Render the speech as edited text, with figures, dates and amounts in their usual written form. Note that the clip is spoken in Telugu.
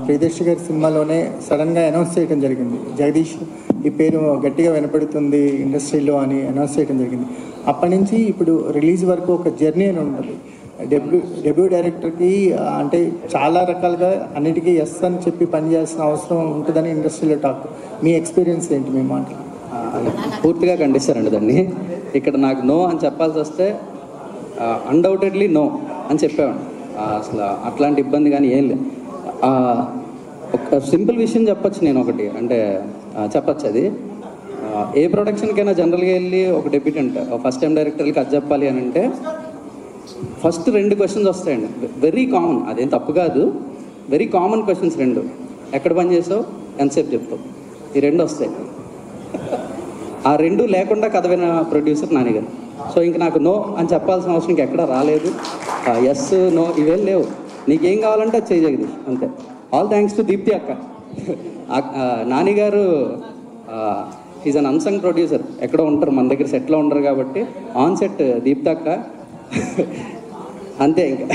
ప్రియదర్శి గారి సినిమాలోనే సడన్గా అనౌన్స్ చేయడం జరిగింది. జగదీష్ ఈ పేరు గట్టిగా వినపడుతుంది ఇండస్ట్రీలో అని అనౌన్స్ చేయడం జరిగింది. అప్పటి నుంచి ఇప్పుడు రిలీజ్ వరకు ఒక జర్నీ అని ఉంటుంది. డెబ్యూ డైరెక్టర్కి అంటే చాలా రకాలుగా అన్నిటికీ ఎస్ అని చెప్పి పనిచేయాల్సిన అవసరం ఉంటుందని ఇండస్ట్రీలో టాక్. మీ ఎక్స్పీరియన్స్ ఏంటి? మీ మాట పూర్తిగా ఖండిస్తారండి దాన్ని. ఇక్కడ నాకు నో అని చెప్పాల్సి వస్తే అన్డౌటెడ్లీ నో అని చెప్పేవాడు. అసలు అట్లాంటి ఇబ్బంది కానీ ఏం లేదు. ఒక సింపుల్ విషయం చెప్పచ్చు నేను ఒకటి, అంటే చెప్పచ్చు. అది ఏ ప్రొడక్షన్కైనా జనరల్గా వెళ్ళి ఒక డెబ్యూటెంట్ ఫస్ట్ టైం డైరెక్టర్కి అది చెప్పాలి అని అంటే ఫస్ట్ 2 క్వశ్చన్స్ వస్తాయండి. వెరీ కామన్, అదేం తప్పు కాదు, వెరీ కామన్ క్వశ్చన్స్ 2. ఎక్కడ పని చేసావు, ఎంతసేపు చెప్తావు, ఈ 2 వస్తాయి. ఆ 2 లేకుండా కథ విన్న ప్రొడ్యూసర్ నానిగారు. సో ఇంక నాకు నో అని చెప్పాల్సిన అవసరం ఇంకెక్కడా రాలేదు. ఎస్ నో ఇవేం లేవు. నీకేం కావాలంటే అది చేయగలిగి అంతే. ఆల్ థ్యాంక్స్ టు దీప్తి అక్క. నానిగారు ఈజ్ అన్ అన్సంగ్ ప్రొడ్యూసర్. ఎక్కడో ఉంటారు, మన దగ్గర సెట్లో ఉండరు కాబట్టి ఆన్ సెట్ దీప్తి అక్క అంతే ఇంకా.